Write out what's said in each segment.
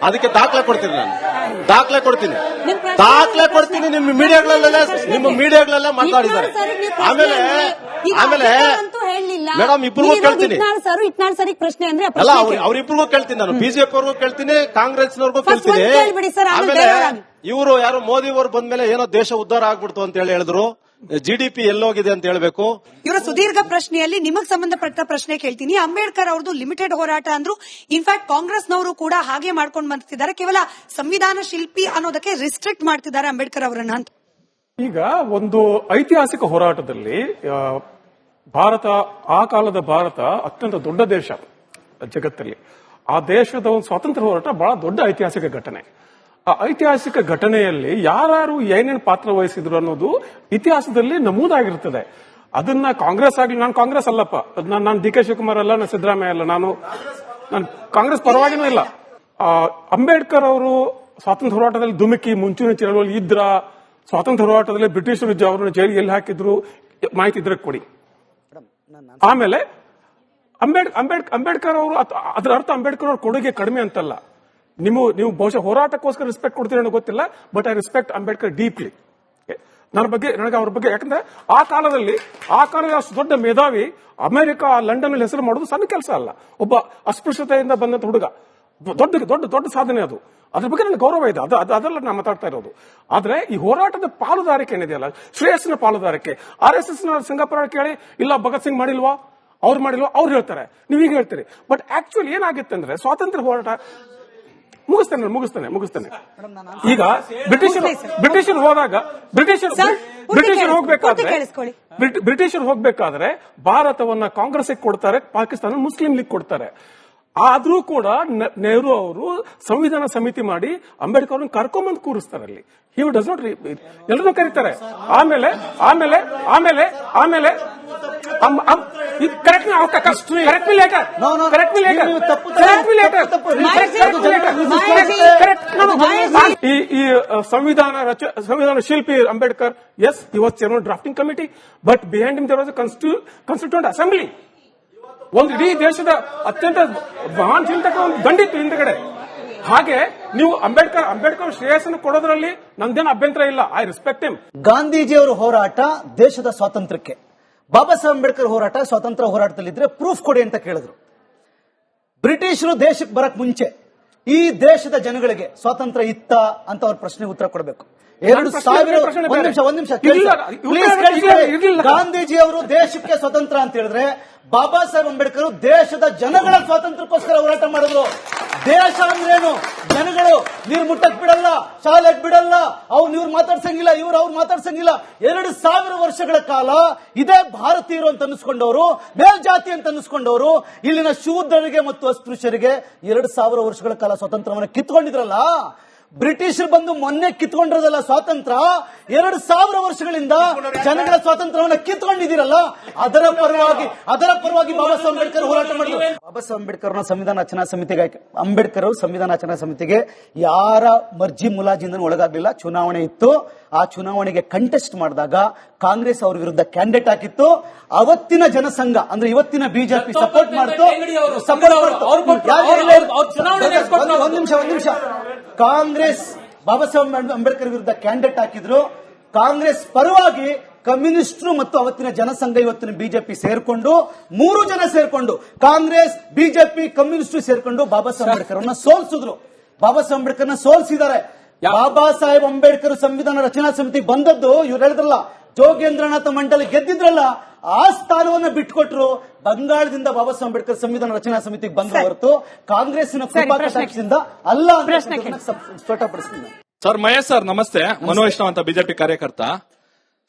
ಅದಕ್ಕೆ ದಾಖಲೆ ಕೊಡ್ತೀನಿ ನಾನು, ದಾಖಲೆ ಕೊಡ್ತೀನಿ. ನಿಮ್ಮ ಮೀಡಿಯಾಗಳೆಲ್ಲ ಮಾತಾಡಿದ್ದಾರೆ. ಆಮೇಲೆ ಮೇಡಮ್ ಇಬ್ಬರಿಗೂ ಕೇಳ್ತೀನಿ, ಅಲ್ಲ ಅವ್ರಿಬ್ರಿಗೂ ಕೇಳ್ತೀನಿ, ನಾನು ಬಿಜೆಪಿ ಅವ್ರಿಗೂ ಕೇಳ್ತೀನಿ, ಕಾಂಗ್ರೆಸ್ನವ್ರಿಗೂ ಕೇಳ್ತೀನಿ. ಆಮೇಲೆ ಇವರು ಯಾರು ಮೋದಿ ಅವರು ಬಂದ್ಮೇಲೆ ಏನೋ ದೇಶ ಉದ್ಧಾರ ಆಗ್ಬಿಡ್ತು ಅಂತ ಹೇಳಿದ್ರು, ಜಿಡಿಪಿ ಎಲ್ಲೋಗಿದೆ ಅಂತ ಹೇಳ್ಬೇಕು. ಇವರ ಸುದೀರ್ಘ ಪ್ರಶ್ನೆಯಲ್ಲಿ ನಿಮಗ್ ಸಂಬಂಧಪಟ್ಟ ಪ್ರಶ್ನೆ ಕೇಳ್ತೀನಿ. ಅಂಬೇಡ್ಕರ್ ಅವ್ರದ್ದು ಲಿಮಿಟೆಡ್ ಹೋರಾಟ ಅಂದ್ರು. ಇನ್ಫ್ಯಾಕ್ಟ್ ಕಾಂಗ್ರೆಸ್ನವರು ಕೂಡ ಹಾಗೆ ಮಾಡ್ಕೊಂಡು ಬಂದಿದ್ದಾರೆ, ಕೇವಲ ಸಂವಿಧಾನ ಶಿಲ್ಪಿ ಅನ್ನೋದಕ್ಕೆ ರಿಸ್ಟ್ರಿಕ್ಟ್ ಮಾಡ್ತಿದ್ದಾರೆ ಅಂಬೇಡ್ಕರ್ ಅವರನ್ನ ಅಂತ. ಈಗ ಒಂದು ಐತಿಹಾಸಿಕ ಹೋರಾಟದಲ್ಲಿ ಭಾರತ, ಆ ಕಾಲದ ಭಾರತ ಅತ್ಯಂತ ದೊಡ್ಡ ದೇಶ ಜಗತ್ತಲ್ಲಿ. ಆ ದೇಶದ ಒಂದು ಸ್ವಾತಂತ್ರ್ಯ ಹೋರಾಟ ಬಹಳ ದೊಡ್ಡ ಐತಿಹಾಸಿಕ ಘಟನೆ. ಆ ಐತಿಹಾಸಿಕ ಘಟನೆಯಲ್ಲಿ ಯಾರು ಏನೇನು ಪಾತ್ರ ವಹಿಸಿದ್ರು ಅನ್ನೋದು ಇತಿಹಾಸದಲ್ಲಿ ನಮೂದಾಗಿರ್ತದೆ. ಅದನ್ನ ಕಾಂಗ್ರೆಸ್ ಆಗ್ಲಿ, ನಾನು ಕಾಂಗ್ರೆಸ್ ಅಲ್ಲಪ್ಪ, ನಾನು ಡಿ ಕೆ ಶಿವಕುಮಾರ್ ಅಲ್ಲ, ನಾನು ಸಿದ್ದರಾಮಯ್ಯ ಅಲ್ಲ, ನಾನು ಕಾಂಗ್ರೆಸ್ ಪರವಾಗಿನೂ ಇಲ್ಲ. ಅಂಬೇಡ್ಕರ್ ಅವರು ಸ್ವಾತಂತ್ರ್ಯ ಹೋರಾಟದಲ್ಲಿ ಧುಮುಕಿ ಮುಂಚೂಣಿ ಚಳವಳಿ ಇದ್ರ, ಸ್ವಾತಂತ್ರ್ಯ ಹೋರಾಟದಲ್ಲಿ ಬ್ರಿಟಿಷರು ಅವರನ್ನು ಜೈಲಿಗೆ ಎಲ್ಲಿ ಹಾಕಿದ್ರು ಮಾಹಿತಿ ಇದ್ರೆ ಕೊಡಿ. ಆಮೇಲೆ ಅಂಬೇಡ್ಕರ್ ಅವರು, ಅದರ ಅರ್ಥ ಅಂಬೇಡ್ಕರ್ ಅವ್ರ ಕೊಡುಗೆ ಕಡಿಮೆ ಅಂತಲ್ಲ. ನೀವು ಬಹುಶಃ ಹೋರಾಟಕ್ಕೋಸ್ಕರ ರೆಸ್ಪೆಕ್ಟ್ ಕೊಡ್ತೀರಿ ಅನ್ನೋ ಗೊತ್ತಿಲ್ಲ, but I respect Ambedkar deeply. ನನಗೆ ಅವ್ರ ಬಗ್ಗೆ, ಯಾಕಂದ್ರೆ ಆ ಕಾಲದಲ್ಲಿ ಅಷ್ಟು ದೊಡ್ಡ ಮೇಧಾವಿ, ಅಮೆರಿಕ ಲಂಡನ್ ಅಲ್ಲಿ ಹೆಸರು ಮಾಡೋದು ಸಣ್ಣ ಕೆಲಸ ಅಲ್ಲ. ಒಬ್ಬ ಅಸ್ಪೃಶ್ಯತೆಯಿಂದ ಬಂದಂತ ಹುಡುಗ, ದೊಡ್ಡ ಸಾಧನೆ ಅದು. ಅದ್ರ ಬಗ್ಗೆ ನನಗೆ ಗೌರವ ಇದೆ, ಅದೆಲ್ಲ ನಾನು ಮಾತಾಡ್ತಾ ಇರೋದು. ಆದ್ರೆ ಈ ಹೋರಾಟದ ಪಾಲುದಾರಿಕೆ ಏನಿದೆಯಲ್ಲ, ಶ್ರೇಯಸ್ಸಿನ ಪಾಲುದಾರಿಕೆ, RSS ಸಿಂಗಾಪುರ ಕೇಳಿ, ಇಲ್ಲ ಭಗತ್ ಸಿಂಗ್ ಮಾಡಿಲ್ವಾ, ಅವ್ರು ಮಾಡಿಲ್ವಾ, ಅವ್ರು ಹೇಳ್ತಾರೆ, ನೀವು ಈಗ ಹೇಳ್ತೀರಿ. ಬಟ್ ಆಕ್ಚುಲಿ ಏನಾಗುತ್ತೆ ಅಂದ್ರೆ, ಸ್ವಾತಂತ್ರ್ಯ ಹೋರಾಟ ಮುಗಿಸ್ತೇನೆ. ಈಗ ಬ್ರಿಟಿಷರು ಹೋದಾಗ, ಬ್ರಿಟಿಷರು ಹೋಗ್ಬೇಕಾದ್ರೆ ಭಾರತವನ್ನ ಕಾಂಗ್ರೆಸ್ ಕೊಡ್ತಾರೆ, ಪಾಕಿಸ್ತಾನ ಮುಸ್ಲಿಂ ಲೀಗ್ ಕೊಡ್ತಾರೆ. ಆದ್ರೂ ಕೂಡ ನೆಹರು ಅವರು ಸಂವಿಧಾನ ಸಮಿತಿ ಮಾಡಿ ಅಂಬೇಡ್ಕರ್ ಅವ್ರನ್ನ ಕರ್ಕೊಂಬಂದು ಕೂರಿಸ್ತಾರೆ ಅಲ್ಲಿ. ಹಿ ಡಸ್ ನಾಟ್, ಎಲ್ಲರೂ ಕರೀತಾರೆ. ಆಮೇಲೆ ಈ ಸಂವಿಧಾನ ಶಿಲ್ಪಿ Ambedkar, yes, he was chairman drafting committee, but behind him there was a constituent assembly. ಒಂದು ಇಡೀ ದೇಶದ ಅತ್ಯಂತ ಮಹಾನ್ ಚಿಂತಕ ಒಂದು ಗಂಡಿತ್ತು ಹಿಂದಗಡೆ. ಹಾಗೆ ನೀವು ಅಂಬೇಡ್ಕರ್ ಶ್ರೇಯಸ್ಸನ್ನು ಕೊಡೋದ್ರಲ್ಲಿ ನಂದೇನು ಅಭ್ಯಂತರ ಇಲ್ಲ, ಐ ರೆಸ್ಪೆಕ್ಟ್ ಹಿಮ್. ಗಾಂಧೀಜಿಯವರ ಹೋರಾಟ ದೇಶದ ಸ್ವಾತಂತ್ರ್ಯಕ್ಕೆ, ಬಾಬಾ ಸಾಹೇಬ್ ಅಂಬೇಡ್ಕರ್ ಹೋರಾಟ ಸ್ವಾತಂತ್ರ್ಯ ಹೋರಾಟದಲ್ಲಿದ್ರೆ ಪ್ರೂಫ್ ಕೊಡಿ ಅಂತ ಕೇಳಿದ್ರು. ಬ್ರಿಟಿಷರು ದೇಶಕ್ಕೆ ಬರಕ್ ಮುಂಚೆ ಈ ದೇಶದ ಜನಗಳಿಗೆ ಸ್ವಾತಂತ್ರ್ಯ ಇತ್ತ ಅಂತ ಅವ್ರ ಪ್ರಶ್ನೆಗೆ ಉತ್ತರ ಕೊಡಬೇಕು. 2000 ಒಂದ್ ನಿಮಿಷ ಗಾಂಧೀಜಿಯವರು ದೇಶಕ್ಕೆ ಸ್ವಾತಂತ್ರ್ಯ ಅಂತ ಹೇಳಿದ್ರೆ, ಬಾಬಾ ಸಾಹೇಬ್ ಅಂಬೇಡ್ಕರ್ ದೇಶದ ಜನಗಳ ಸ್ವಾತಂತ್ರ್ಯಕ್ಕೋಸ್ಕರ ಹೋರಾಟ ಮಾಡಿದ್ರು. ದೇಶ ಅಂದ್ರೇನು? ಜನಗಳು. ನೀರು ಮುಟ್ಟಕ್ ಬಿಡಲ್ಲ, ಶಾಲೆಗೆ ಬಿಡಲ್ಲ, ಇವ್ರು ಮಾತಾಡ್ಸಂಗಿಲ್ಲ, ಅವ್ರು ಮಾತಾಡ್ಸಂಗಿಲ್ಲ. 2000 ವರ್ಷಗಳ ಕಾಲ ಇದೇ ಭಾರತೀಯರು ಅಂತ ಅನ್ನಿಸ್ಕೊಂಡವರು, ಮೇಲ್ಜಾತಿ ಅಂತ ಅನ್ನಿಸ್ಕೊಂಡವರು, ಇಲ್ಲಿನ ಶೂದ್ರರಿಗೆ ಮತ್ತು ಅಸ್ಪೃಶ್ಯರಿಗೆ 2000 ವರ್ಷಗಳ ಕಾಲ ಸ್ವಾತಂತ್ರ್ಯವನ್ನು ಕಿತ್ಕೊಂಡಿದ್ರಲ್ಲ. ಬ್ರಿಟಿಷರು ಬಂದು ಮೊನ್ನೆ ಕಿತ್ಕೊಂಡಿರೋದಲ್ಲ ಸ್ವಾತಂತ್ರ್ಯ, 2000 ವರ್ಷಗಳಿಂದ ಜನಗಳ ಸ್ವಾತಂತ್ರ್ಯವನ್ನು ಕಿತ್ಕೊಂಡಿದ್ದೀರಲ್ಲ, ಅದರ ಪರವಾಗಿ ಬಾಬಾ ಸಾಹೇಬ್ ಅಂಬೇಡ್ಕರ್ ಹೋರಾಟ ಮಾಡಿದ್ರು. ಬಾಬಾ ಸಾಹೇಬ್ ಅಂಬೇಡ್ಕರ್ ಸಂವಿಧಾನ ರಚನಾ ಸಮಿತಿಗೆ ಅಂಬೇಡ್ಕರ್ ಸಂವಿಧಾನ ರಚನಾ ಸಮಿತಿಗೆ ಯಾರ ಮರ್ಜಿ ಮುಲಾಜಿಂದ ಒಳಗಾಗ್ಲಿಲ್ಲ. ಚುನಾವಣೆ ಇತ್ತು, ಆ ಚುನಾವಣೆಗೆ ಕಂಟೆಸ್ಟ್ ಮಾಡಿದಾಗ ಕಾಂಗ್ರೆಸ್ ಅವ್ರ ವಿರುದ್ಧ ಕ್ಯಾಂಡಿಡೇಟ್ ಹಾಕಿತ್ತು. ಅವತ್ತಿನ ಜನಸಂಘ ಅಂದ್ರೆ ಇವತ್ತಿನ ಬಿಜೆಪಿ ಸಪೋರ್ಟ್ ಮಾಡ್ತು. ಒಂದ್ ನಿಮಿಷ. ಕಾಂಗ್ರೆಸ್ ಬಾಬಾ ಸಾಹೇಬ್ ಅಂಬೇಡ್ಕರ್ ವಿರುದ್ಧ ಕ್ಯಾಂಡಿಡೇಟ್ ಹಾಕಿದ್ರು. ಕಾಂಗ್ರೆಸ್ ಪರವಾಗಿ ಕಮ್ಯುನಿಸ್ಟರು ಮತ್ತು ಅವತ್ತಿನ ಜನಸಂಘ ಇವತ್ತಿನ ಬಿಜೆಪಿ ಸೇರ್ಕೊಂಡು 3 ಜನ ಸೇರ್ಕೊಂಡು, ಕಾಂಗ್ರೆಸ್, ಬಿಜೆಪಿ, ಕಮ್ಯುನಿಸ್ಟರು ಸೇರ್ಕೊಂಡು ಬಾಬಾ ಸಾಹೇಬ್ ಅಂಬೇಡ್ಕರ್ ಸೋಲ್ಸಿದ್ರು. ಬಾಬಾ ಸಾಹೇಬ್ ಅಂಬೇಡ್ಕರ್ ಸೋಲ್ಸಿದ್ದಾರೆ. ಬಾಬಾ ಸಾಹೇಬ್ ಅಂಬೇಡ್ಕರ್ ಸಂವಿಧಾನ ರಚನಾ ಸಮಿತಿ ಬಂದದ್ದು ಇವ್ರು ಹೇಳಿದ್ರಲ್ಲ, ಜೋಗೇಂದ್ರನಾಥ ಮಂಡಲ್ ಗೆದ್ದಿದ್ರಲ್ಲ, ಆ ಸ್ಥಾನವನ್ನು ಬಿಟ್ಕೊಟ್ರು. ಬಂಗಾಳದಿಂದ ಬಾಬಾ ಸಾಹೇಬ್ ಅಂಬೇಡ್ಕರ್ ಸಂವಿಧಾನ ರಚನಾ ಸಮಿತಿಗೆ ಬಂದ ಹೊರತು ಕಾಂಗ್ರೆಸ್ಸಿನ ಕೃಪಾಕಟಾಕ್ಷದಿಂದ ಅಲ್ಲ ಅಂತ ಸ್ಪಷ್ಟಪಡಿಸ್ತೀನಿ. ಸರ್ ಮಹೇಶ್ ಸರ್ ನಮಸ್ತೆ, ಮನೋವೈಷ್ಣವ್ ಅಂತ ಬಿಜೆಪಿ ಕಾರ್ಯಕರ್ತ.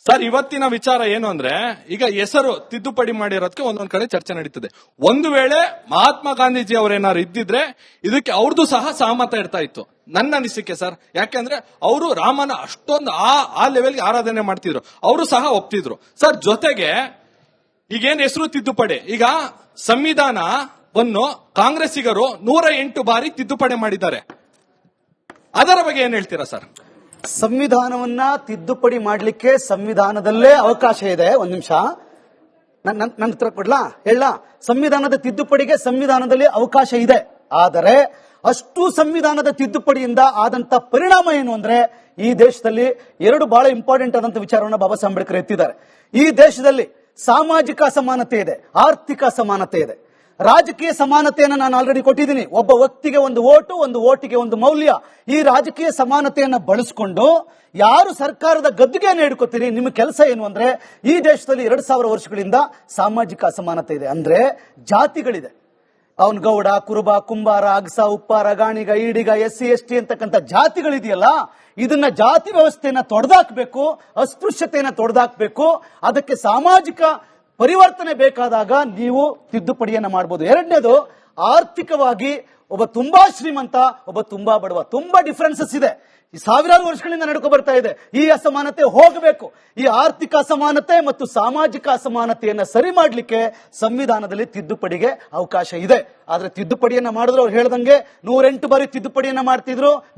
ಸರ್ ಇವತ್ತಿನ ವಿಚಾರ ಏನು ಅಂದ್ರೆ, ಈಗ ಹೆಸರು ತಿದ್ದುಪಡಿ ಮಾಡಿರೋದಕ್ಕೆ ಒಂದೊಂದ್ ಕಡೆ ಚರ್ಚೆ ನಡೀತದೆ. ಒಂದು ವೇಳೆ ಮಹಾತ್ಮ ಗಾಂಧೀಜಿ ಅವರೇನಾದ್ರು ಇದ್ದಿದ್ರೆ ಇದಕ್ಕೆ ಅವ್ರದ್ದು ಸಹ ಸಹಮತ ಇರ್ತಾ ಇತ್ತು, ನನ್ನ ಅನಿಸಿಕೆ ಸರ್. ಯಾಕೆಂದ್ರೆ ಅವರು ರಾಮನ ಅಷ್ಟೊಂದು ಆ ಲೆವೆಲ್ಗೆ ಆರಾಧನೆ ಮಾಡ್ತಿದ್ರು, ಅವರು ಸಹ ಒಪ್ತಿದ್ರು ಸರ್. ಜೊತೆಗೆ ಈಗೇನ್ ಹೆಸರು ತಿದ್ದುಪಡಿ, ಈಗ ಸಂವಿಧಾನವನ್ನು ಕಾಂಗ್ರೆಸ್ಸಿಗರು 108 ಬಾರಿ ತಿದ್ದುಪಡಿ ಮಾಡಿದ್ದಾರೆ, ಅದರ ಬಗ್ಗೆ ಏನ್ ಹೇಳ್ತೀರಾ ಸರ್? ಸಂವಿಧಾನವನ್ನ ತಿದ್ದುಪಡಿ ಮಾಡಲಿಕ್ಕೆ ಸಂವಿಧಾನದಲ್ಲೇ ಅವಕಾಶ ಇದೆ. ಒಂದ್ ನಿಮಿಷ, ನನ್ನ ಉತ್ತರ ಕೊಡ್ಲಾ? ಹೇಳ, ಸಂವಿಧಾನದ ತಿದ್ದುಪಡಿಗೆ ಸಂವಿಧಾನದಲ್ಲಿ ಅವಕಾಶ ಇದೆ. ಆದರೆ ಅಷ್ಟು ಸಂವಿಧಾನದ ತಿದ್ದುಪಡಿಯಿಂದ ಆದಂತ ಪರಿಣಾಮ ಏನು ಅಂದ್ರೆ ಈ ದೇಶದಲ್ಲಿ ಎರಡು ಬಹಳ ಇಂಪಾರ್ಟೆಂಟ್ ಆದಂತ ವಿಚಾರವನ್ನ ಬಾಬಾ ಸಾಹೇಬ್ ಅಂಬೇಡ್ಕರ್ ಎತ್ತಿದ್ದಾರೆ. ಈ ದೇಶದಲ್ಲಿ ಸಾಮಾಜಿಕ ಅಸಮಾನತೆ ಇದೆ, ಆರ್ಥಿಕ ಅಸಮಾನತೆ ಇದೆ, ರಾಜಕೀಯ ಸಮಾನತೆಯನ್ನು ನಾನು ಆಲ್ರೆಡಿ ಕೊಟ್ಟಿದ್ದೀನಿ. ಒಬ್ಬ ವ್ಯಕ್ತಿಗೆ ಒಂದು ಓಟು, ಒಂದು ಓಟಿಗೆ ಒಂದು ಮೌಲ್ಯ. ಈ ರಾಜಕೀಯ ಸಮಾನತೆಯನ್ನ ಬಳಸಿಕೊಂಡು ಯಾರು ಸರ್ಕಾರದ ಗದ್ದುಗೆಯನ್ನು ಹಿಡ್ಕೊತೀರಿ, ನಿಮ್ಮ ಕೆಲಸ ಏನು ಅಂದ್ರೆ ಈ ದೇಶದಲ್ಲಿ 2000 ವರ್ಷಗಳಿಂದ ಸಾಮಾಜಿಕ ಅಸಮಾನತೆ ಇದೆ. ಅಂದ್ರೆ ಜಾತಿಗಳಿದೆ. ಅವನ್ ಗೌಡ, ಕುರುಬ, ಕುಂಬಾರ, ಅಗಸ, ಉಪ್ಪಾರ, ಗಾಣಿಗ, ಈಡಿಗ, SC ST ಅಂತಕ್ಕಂಥ ಜಾತಿಗಳಿದೆಯಲ್ಲ, ಇದನ್ನ ಜಾತಿ ವ್ಯವಸ್ಥೆಯನ್ನ ತೊಡೆದಾಕ್ಬೇಕು, ಅಸ್ಪೃಶ್ಯತೆಯನ್ನ ತೊಡೆದಾಕ್ಬೇಕು. ಅದಕ್ಕೆ ಸಾಮಾಜಿಕ ಪರಿವರ್ತನೆ ಬೇಕಾದಾಗ ನೀವು ತಿದ್ದುಪಡಿಯನ್ನ ಮಾಡಬಹುದು. ಎರಡನೇದು, ಆರ್ಥಿಕವಾಗಿ ಒಬ್ಬ ತುಂಬಾ ಶ್ರೀಮಂತ, ಒಬ್ಬ ತುಂಬಾ ಬಡವ, ತುಂಬಾ ಡಿಫರೆನ್ಸಸ್ ಇದೆ. ಈ ಸಾವಿರಾರು ವರ್ಷಗಳಿಂದ ನಡ್ಕೊ ಬರ್ತಾ ಇದೆ. ಈ ಅಸಮಾನತೆ ಹೋಗಬೇಕು. ಈ ಆರ್ಥಿಕ ಅಸಮಾನತೆ ಮತ್ತು ಸಾಮಾಜಿಕ ಅಸಮಾನತೆಯನ್ನ ಸರಿ ಮಾಡ್ಲಿಕ್ಕೆ ಸಂವಿಧಾನದಲ್ಲಿ ತಿದ್ದುಪಡಿಗೆ ಅವಕಾಶ ಇದೆ. ಆದ್ರೆ ತಿದ್ದುಪಡಿಯನ್ನ ಮಾಡಿದ್ರು ಅವ್ರು ಹೇಳ್ದಂಗೆ 108 ಬಾರಿ ತಿದ್ದುಪಡಿಯನ್ನ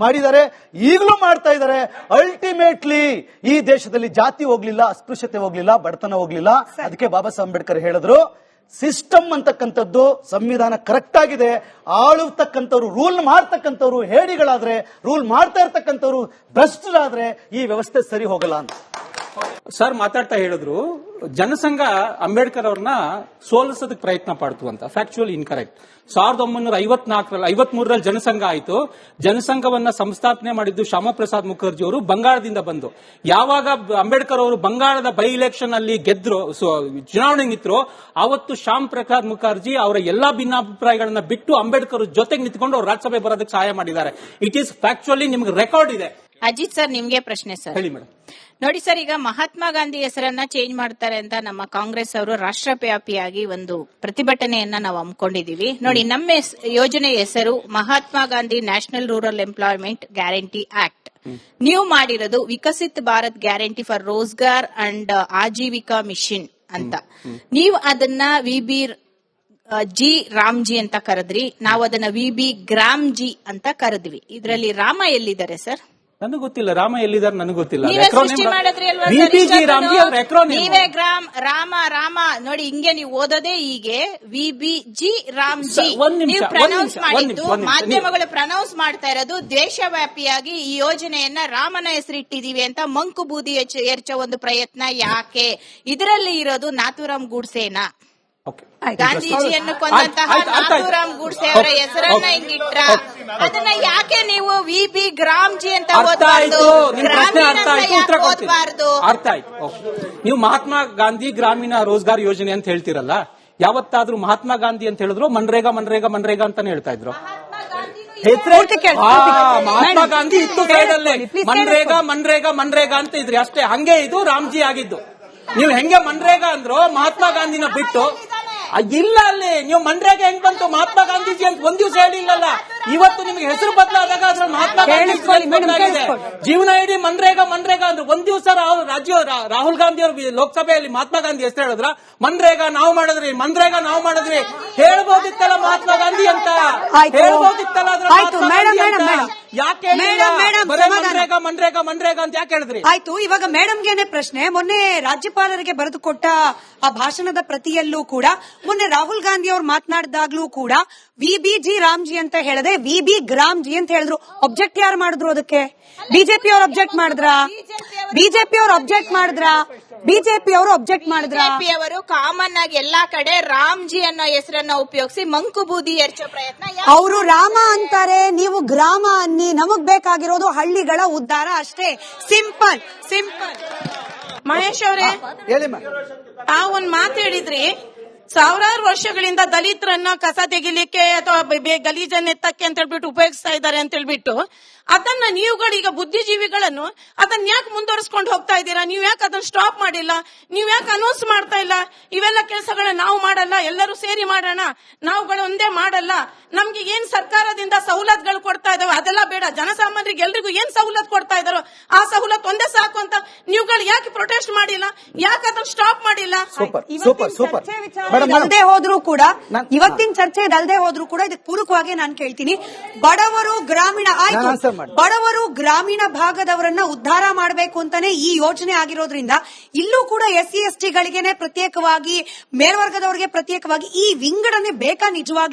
ಮಾಡಿದ್ದಾರೆ, ಈಗಲೂ ಮಾಡ್ತಾ ಇದ್ದಾರೆ. ಅಲ್ಟಿಮೇಟ್ಲಿ ಈ ದೇಶದಲ್ಲಿ ಜಾತಿ ಹೋಗ್ಲಿಲ್ಲ, ಅಸ್ಪೃಶ್ಯತೆ ಹೋಗ್ಲಿಲ್ಲ, ಬಡತನ ಹೋಗ್ಲಿಲ್ಲ. ಅದಕ್ಕೆ ಬಾಬಾ ಸಾಹೇಬ್ ಅಂಬೇಡ್ಕರ್ ಹೇಳಿದ್ರು, ಸಿಸ್ಟಮ್ ಅಂತಕ್ಕಂಥದ್ದು ಸಂವಿಧಾನ ಕರೆಕ್ಟ್ ಆಗಿದೆ. ಆಳುತ್ತಕ್ಕಂಥವ್ರು, ರೂಲ್ ಮಾಡ್ತಕ್ಕಂಥವ್ರು ಹೇಡಿಗಳಾದ್ರೆ, ರೂಲ್ ಮಾಡ್ತಾ ಇರ್ತಕ್ಕಂಥವ್ರು ಭ್ರಷ್ಟರಾದ್ರೆ ಈ ವ್ಯವಸ್ಥೆ ಸರಿ ಹೋಗಲ್ಲ ಅಂತ ಸರ್ ಮಾತಾಡ್ತಾ ಹೇಳಿದ್ರು. ಜನಸಂಘ ಅಂಬೇಡ್ಕರ್ ಅವ್ರನ್ನ ಸೋಲಿಸೋದಕ್ಕೆ ಪ್ರಯತ್ನ ಪಡ್ತು ಅಂತ. Factual incorrect. 1954 ಜನಸಂಘ ಆಯಿತು. ಜನಸಂಘವನ್ನ ಸಂಸ್ಥಾಪನೆ ಮಾಡಿದ್ದು ಶ್ಯಾಮ ಪ್ರಸಾದ್ ಮುಖರ್ಜಿ ಅವರು ಬಂಗಾಳದಿಂದ ಬಂದು. ಯಾವಾಗ ಅಂಬೇಡ್ಕರ್ ಅವರು ಬಂಗಾಳದ ಬೈ ಇಲೆಕ್ಷನ್ ಅಲ್ಲಿ ಗೆದ್ರು, ಚುನಾವಣೆ ನಿಂತರು, ಅವತ್ತು ಶ್ಯಾಮ್ ಪ್ರಸಾದ್ ಮುಖರ್ಜಿ ಅವರ ಎಲ್ಲಾ ಭಿನ್ನಾಭಿಪ್ರಾಯಗಳನ್ನ ಬಿಟ್ಟು ಅಂಬೇಡ್ಕರ್ ಜೊತೆಗೆ ನಿಂತ್ಕೊಂಡು ಅವ್ರು ರಾಜ್ಯಸಭೆ ಬರೋದಕ್ಕೆ ಸಹಾಯ ಮಾಡಿದ್ದಾರೆ. ಇಟ್ ಈಸ್ ಫ್ಯಾಕ್ಚುಯಲಿ ನಿಮ್ಗೆ ರೆಕಾರ್ಡ್ ಇದೆ. ಅಜಿತ್ ಸರ್, ನಿಮ್ಗೆ ಪ್ರಶ್ನೆ ಸರ್. ಹೇಳಿ ಮೇಡಮ್. ನೋಡಿ ಸರ್, ಈಗ ಮಹಾತ್ಮ ಗಾಂಧಿ ಹೆಸರನ್ನ ಚೇಂಜ್ ಮಾಡ್ತಾರೆ ಅಂತ ನಮ್ಮ ಕಾಂಗ್ರೆಸ್ ಅವರು ರಾಷ್ಟ್ರವ್ಯಾಪಿಯಾಗಿ ಒಂದು ಪ್ರತಿಭಟನೆಯನ್ನ ನಾವು ಹಮ್ಮಿಕೊಂಡಿದೀವಿ. ನೋಡಿ, ನಮ್ಮ ಯೋಜನೆ ಹೆಸರು Mahatma Gandhi national rural employment guarantee act. ನೀವು ಮಾಡಿರೋದು Viksit Bharat guarantee for Rozgar and Ajeevika mission ಅಂತ. ನೀವು ಅದನ್ನ VB ಜಿ ರಾಮ್ಜಿ ಅಂತ ಕರೆದ್ರಿ, ನಾವು ಅದನ್ನ VB ಗ್ರಾಮ್ಜಿ ಅಂತ ಕರೆದ್ವಿ. ಇದರಲ್ಲಿ ರಾಮ ಎಲ್ಲಿದ್ದಾರೆ ಸರ್? ನನಗೆ ಗೊತ್ತಿಲ್ಲ. ರಾಮ ಎಲ್ಲಿದ್ದಾರೆ ನನಗೆ ಗೊತ್ತಿಲ್ಲ. ನೀವೇ ಸೃಷ್ಟಿ ಮಾಡಿದ್ರಿ ಅಲ್ವಾ ಸರ್? ನೀವೇ ರಾಮ ನೋಡಿ, ಹಿಂಗೆ ನೀವು ಓದೋದೇ ಹೀಗೆ VBG ರಾಮ್ಜಿ. ನೀವು ಪ್ರನೌನ್ಸ್ ಮಾಡಿದ್ದು, ಮಾಧ್ಯಮಗಳು ಪ್ರನೌನ್ಸ್ ಮಾಡ್ತಾ ಇರೋದು ದೇಶವ್ಯಾಪಿಯಾಗಿ ಈ ಯೋಜನೆಯನ್ನ ರಾಮನ ಹೆಸರಿಟ್ಟಿದೀವಿ ಅಂತ ಮಂಕು ಬೂದಿ ಎರಚೋ ಒಂದು ಪ್ರಯತ್ನ ಯಾಕೆ? ಇದರಲ್ಲಿ ಇರೋದು ನಾಥೂರಾಮ್ ಗೂಡ್ಸೇನಾ? ಗಾಂಧೀಜಿಯನ್ನು ಕೊಂದಂತಹ ನಾಥೂರಾಮ್ ಗೂಡ್ಸೆ ಅವರ ಹೆಸರನ್ನ ಹಿಂಗಿಟ್ರ? ಅದನ್ನ ಯಾಕೆ ನೀವು VB ಗ್ರಾಮ್ಜಿ ಅಂತ ಓದಬಾರ್ದು? ಅರ್ಥ ಆಯ್ತು. ನೀವು ಮಹಾತ್ಮ ಗಾಂಧಿ ಗ್ರಾಮೀಣ ರೋಜ್ಗಾರ್ ಯೋಜನೆ ಅಂತ ಹೇಳ್ತಿರಲ್ಲ, ಯಾವತ್ತಾದ್ರೂ ಮಹಾತ್ಮ ಗಾಂಧಿ ಅಂತ ಹೇಳಿದ್ರು ಮನ್ರೇಗಾ ಅಂತಾನೆ ಹೇಳ್ತಾ ಇದ್ರು? ಮಹಾತ್ಮ ಗಾಂಧಿ ಇತ್ತು ಸೈಡಲ್ಲೇ, ಮನ್ರೇಗಾ ಅಂತ ಇದ್ರಿ ಅಷ್ಟೇ. ಹಂಗೆ ಇದು ರಾಮ್ಜಿ ಆಗಿದ್ದು. ನೀವು ಹೆಂಗೆ ಮನ್ರೇಗಾ ಅಂದ್ರು ಮಹಾತ್ಮ ಗಾಂಧಿನ ಬಿಟ್ಟು ಇಲ್ಲ, ಅಲ್ಲಿ ನೀವು ಮನ್ರೇಗಾ ಹೆಂಗ್ ಬಂತು? ಮಹಾತ್ಮ ಗಾಂಧೀಜಿ ಅಂತ ಒಂದ್ ದಿವಸ ಹೇಳಿಲ್ಲಲ್ಲ. ಇವತ್ತು ನಿಮ್ಗೆ ಹೆಸರು ಬದಲಾದಾಗ ಅದ್ರಲ್ಲಿ ಮಹಾತ್ಮ ಗಾಂಧಿ ಬದಲಾಗಿದೆ. ಜೀವನ ಇಡೀ ಮನ್ರೇಗಾ ಅಂದ್ರೆ ಒಂದ್ ದಿವಸ ರಾಹುಲ್ ಗಾಂಧಿ ಅವರು ಲೋಕಸಭೆಯಲ್ಲಿ ಮಹಾತ್ಮ ಗಾಂಧಿ ಹೆಸರು ಹೇಳಿದ್ರ? ಮನ್ರೇಗಾ ನಾವು ಮಾಡಿದ್ರಿ ಹೇಳ್ಬೋದಿತ್ತಲ್ಲ ಮಹಾತ್ಮ ಗಾಂಧಿ ಅಂತ, ಹೇಳ್ಬೋದಿತ್ತಲ್ಲ. ಯಾಕೆ ಮನ್ರೇಗಾ ಅಂತ ಯಾಕೆ ಹೇಳಿದ್ರಿ? ಆಯ್ತು, ಇವಾಗ ಮೇಡಮ್ಗೆನೆ ಪ್ರಶ್ನೆ. ಮೊನ್ನೆ ರಾಜ್ಯಪಾಲರಿಗೆ ಬರೆದುಕೊಟ್ಟ ಆ ಭಾಷಣದ ಪ್ರತಿಯಲ್ಲೂ ಕೂಡ ಮೊನ್ನೆ ರಾಹುಲ್ ಗಾಂಧಿ ಅವ್ರು ಮಾತನಾಡಿದಾಗ್ಲೂ ಕೂಡ VBG ರಾಮ್ಜಿ ಅಂತ ಹೇಳದೆ VB ಗ್ರಾಮ್ಜಿ ಅಂತ ಹೇಳಿದ್ರು. ಅಬ್ಜೆಕ್ಟ್ ಯಾರು ಮಾಡಿದ್ರು ಅದಕ್ಕೆ? ಬಿಜೆಪಿ ಅವರು ಅಬ್ಜೆಕ್ಟ್ ಮಾಡಿದ್ರ? ಬಿಜೆಪಿ ಅವರು ಕಾಮನ್ ಆಗಿ ಎಲ್ಲಾ ಕಡೆ ರಾಮ್ಜಿ ಅನ್ನೋ ಹೆಸರನ್ನ ಉಪಯೋಗಿಸಿ ಮಂಕು ಬೂದಿ ಎರಚೋ ಪ್ರಯತ್ನ. ಅವರು ರಾಮ ಅಂತಾರೆ, ನೀವು ಗ್ರಾಮ ಅನ್ನಿ. ನಮಗ್ ಬೇಕಾಗಿರೋದು ಹಳ್ಳಿಗಳ ಉದ್ಧಾರ ಅಷ್ಟೇ. ಸಿಂಪಲ್. ಮಹೇಶ್ ಅವರೇ, ತಾವು ಒಂದ್ ಮಾತು ಹೇಳಿದ್ರಿ, ಸಾವಿರಾರು ವರ್ಷಗಳಿಂದ ದಲಿತರನ್ನ ಕಸ ತೆಗಿಲಿಕ್ಕೆ ಅಥವಾ ಗಲೀಜನ್ನ ಎತ್ತಕ್ಕೆ ಅಂತ ಹೇಳ್ಬಿಟ್ಟು ಉಪಯೋಗಿಸ್ತಾ ಇದ್ದಾರೆ ಅಂತ ಹೇಳ್ಬಿಟ್ಟು, ಅದನ್ನ ನೀವುಗಳೀಗ ಬುದ್ಧಿಜೀವಿಗಳನ್ನು ಅದನ್ನ ಯಾಕೆ ಮುಂದುವರಿಸಿಕೊಂಡು ಹೋಗ್ತಾ ಇದ್ದೀರಾ? ನೀವು ಯಾಕೆ ಅದನ್ನ ಸ್ಟಾಪ್ ಮಾಡಿಲ್ಲ? ನೀವು ಯಾಕೆ ಅನೌನ್ಸ್ ಮಾಡ್ತಾ ಇಲ್ಲ? ಇವೆಲ್ಲ ಕೆಲಸಗಳನ್ನ ನಾವು ಮಾಡಲ್ಲ, ಎಲ್ಲರೂ ಸೇರಿ ಮಾಡೋಣ, ನಾವುಗಳು ಒಂದೇ ಮಾಡಲ್ಲ. ನಮ್ಗೆ ಏನ್ ಸರ್ಕಾರದಿಂದ ಸವಲತ್ತುಗಳು ಕೊಡ್ತಾ ಇದಾವೆ ಅದೆಲ್ಲ ಬೇಡ, ಜನಸಾಮಾನ್ಯರಿಗೆ ಎಲ್ರಿಗೂ ಏನ್ ಸವಲತ್ತು ಕೊಡ್ತಾ ಇದಾರೋ ಆ ಸವಲತ್ತು ಒಂದೇ ಸಾಕು ಅಂತ ನೀವುಗಳು ಯಾಕೆ ಪ್ರೊಟೆಸ್ಟ್ ಮಾಡಿಲ್ಲ? ಯಾಕೆ ಅದನ್ನ ಸ್ಟಾಪ್ ಮಾಡಿಲ್ಲ? ಅಲ್ಲದೆ ಹೋದ್ರೂ ಕೂಡ, ಇವತ್ತಿನ ಚರ್ಚೆ ಇದಲ್ಲದೆ ಹೋದ್ರೂ ಕೂಡ ಇದಕ್ಕೆ ಪೂರಕವಾಗಿ ನಾನು ಕೇಳ್ತೀನಿ, ಬಡವರು ಗ್ರಾಮೀಣ ಭಾಗದವರನ್ನ ಉದ್ಧಾರ ಮಾಡಬೇಕು ಅಂತಾನೆ ಈ ಯೋಜನೆ ಆಗಿರೋದ್ರಿಂದ ಇಲ್ಲೂ ಕೂಡ SC ST ಗಳಿಗೆನೆ ಪ್ರತ್ಯೇಕವಾಗಿ, ಮೇಲ್ವರ್ಗದವರಿಗೆ ಪ್ರತ್ಯೇಕವಾಗಿ ಈ ವಿಂಗಡಣೆ ಬೇಕಾ ನಿಜವಾಗ್ಲೂ?